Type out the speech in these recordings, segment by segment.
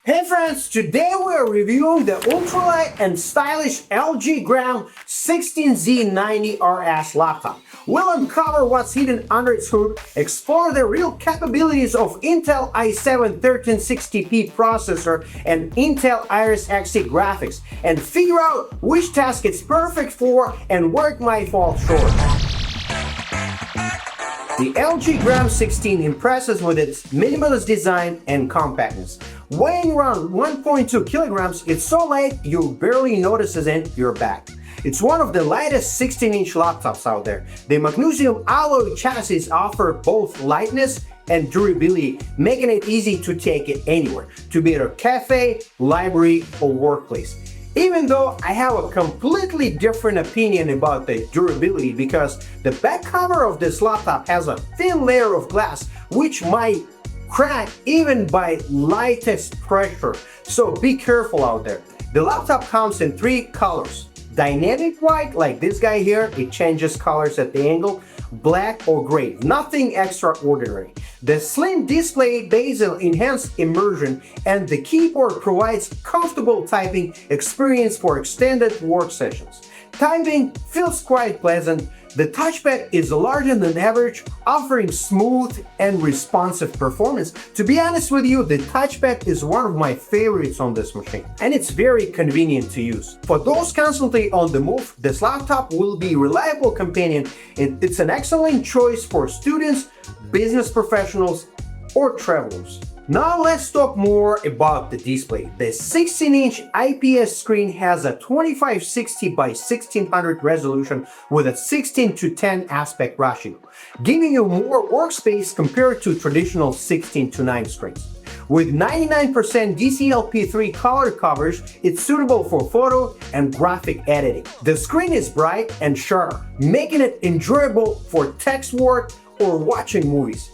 Hey friends, today we are reviewing the ultralight and stylish LG Gram 16Z90RS laptop. We'll uncover what's hidden under its hood, explore the real capabilities of Intel i7-1360p processor and Intel Iris Xe graphics, and figure out which task it's perfect for and where it might fall short. The LG Gram 16 impresses with its minimalist design and compactness. Weighing around 1.2 kilograms, it's so light you barely notice it in your bag. It's one of the lightest 16-inch laptops out there. The magnesium alloy chassis offer both lightness and durability, making it easy to take it anywhere, to be at a cafe, library, or workplace. Even though I have a completely different opinion about the durability, because the back cover of this laptop has a thin layer of glass which might crack even by lightest pressure, so be careful out there. The laptop comes in 3 colors: dynamic white, like this guy here, it changes colors at the angle, black or gray, nothing extraordinary. The slim display bezel enhances immersion, and the keyboard provides comfortable typing experience for extended work sessions. Typing feels quite pleasant. The touchpad is larger than average, offering smooth and responsive performance. To be honest with you, the touchpad is one of my favorites on this machine, and it's very convenient to use. For those constantly on the move, this laptop will be a reliable companion, and it's an excellent choice for students, business professionals, or travelers. Now let's talk more about the display. The 16-inch IPS screen has a 2560 by 1600 resolution with a 16:10 aspect ratio, giving you more workspace compared to traditional 16:9 screens. With 99% DCI-P3 color coverage, it's suitable for photo and graphic editing. The screen is bright and sharp, making it enjoyable for text work or watching movies.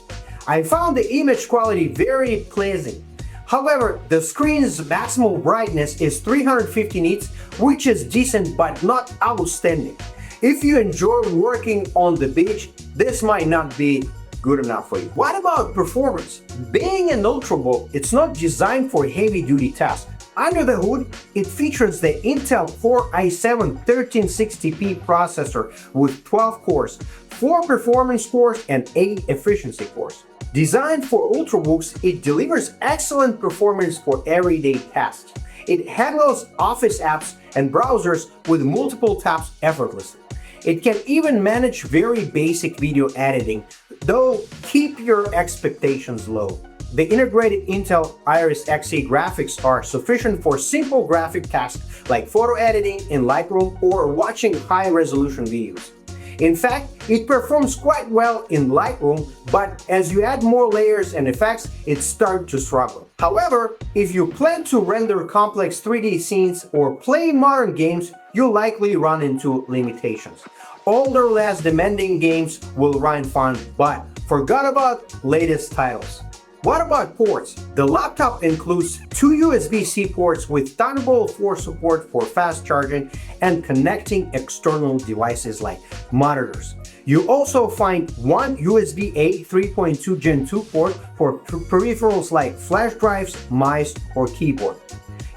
I found the image quality very pleasing. However, the screen's maximum brightness is 350 nits, which is decent but not outstanding. If you enjoy working on the beach, this might not be good enough for you. What about performance? Being an ultrabook, it's not designed for heavy-duty tasks. Under the hood, it features the Intel Core i7-1360p processor with 12 cores, 4 performance cores, and 8 efficiency cores. Designed for ultrabooks, it delivers excellent performance for everyday tasks. It handles office apps and browsers with multiple taps effortlessly. It can even manage very basic video editing, though keep your expectations low. The integrated Intel Iris Xe graphics are sufficient for simple graphic tasks like photo editing in Lightroom or watching high-resolution videos. In fact, it performs quite well in Lightroom, but as you add more layers and effects, it starts to struggle. However, if you plan to render complex 3D scenes or play modern games, you'll likely run into limitations. Older, less demanding games will run fine, but forget about latest titles. What about ports? The laptop includes 2 USB-C ports with Thunderbolt 4 support for fast charging and connecting external devices like monitors. You also find 1 USB-A 3.2 Gen 2 port for peripherals like flash drives, mice, or keyboard.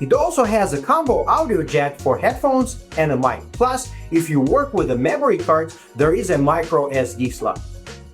It also has a combo audio jack for headphones and a mic. Plus, if you work with a memory card, there is a micro SD slot.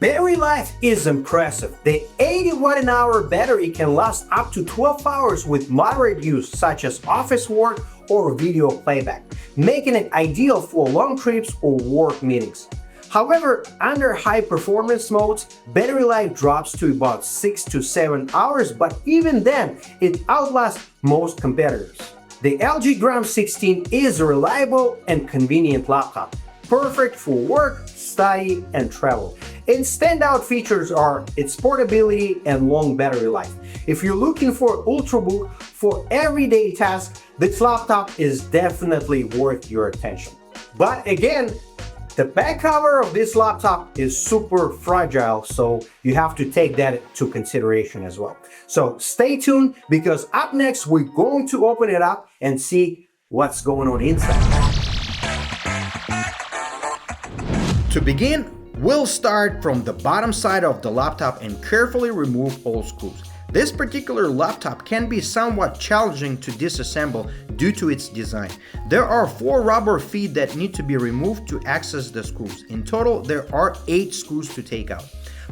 Battery life is impressive. The 80 watt-hour battery can last up to 12 hours with moderate use, such as office work or video playback, making it ideal for long trips or work meetings. However, under high performance modes, battery life drops to about 6 to 7 hours, but even then, it outlasts most competitors. The LG Gram 16 is a reliable and convenient laptop, perfect for work, study, and travel. Its standout features are its portability and long battery life. If you're looking for ultrabook for everyday tasks, this laptop is definitely worth your attention. But again, the back cover of this laptop is super fragile, so you have to take that into consideration as well. So stay tuned, because up next we're going to open it up and see what's going on inside. To begin, we'll start from the bottom side of the laptop and carefully remove all screws. This particular laptop can be somewhat challenging to disassemble due to its design. There are 4 rubber feet that need to be removed to access the screws. In total, there are 8 screws to take out.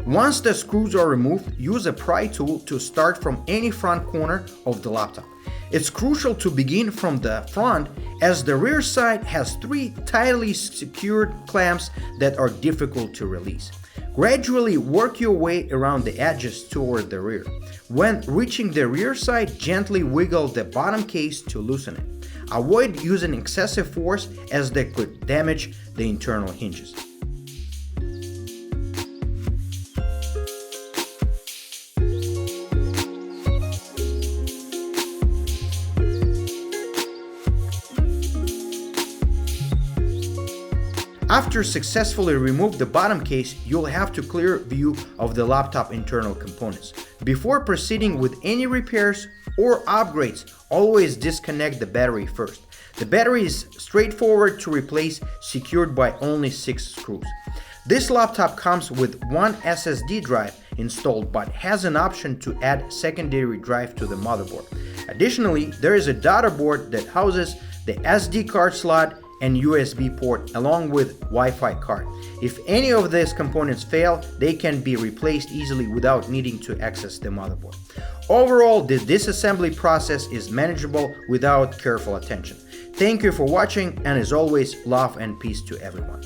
Once the screws are removed, use a pry tool to start from any front corner of the laptop. It's crucial to begin from the front, as the rear side has 3 tightly secured clamps that are difficult to release. Gradually work your way around the edges toward the rear. When reaching the rear side, gently wiggle the bottom case to loosen it. Avoid using excessive force, as that could damage the internal hinges. After successfully remove the bottom case, you'll have a clear view of the laptop internal components. Before proceeding with any repairs or upgrades, always disconnect the battery first. The battery is straightforward to replace, secured by only 6 screws. This laptop comes with 1 SSD drive installed, but has an option to add secondary drive to the motherboard. Additionally, there is a daughter board that houses the SD card slot and USB port along with Wi-Fi card. If any of these components fail, they can be replaced easily without needing to access the motherboard. Overall, the disassembly process is manageable without careful attention. Thank you for watching, and as always, love and peace to everyone.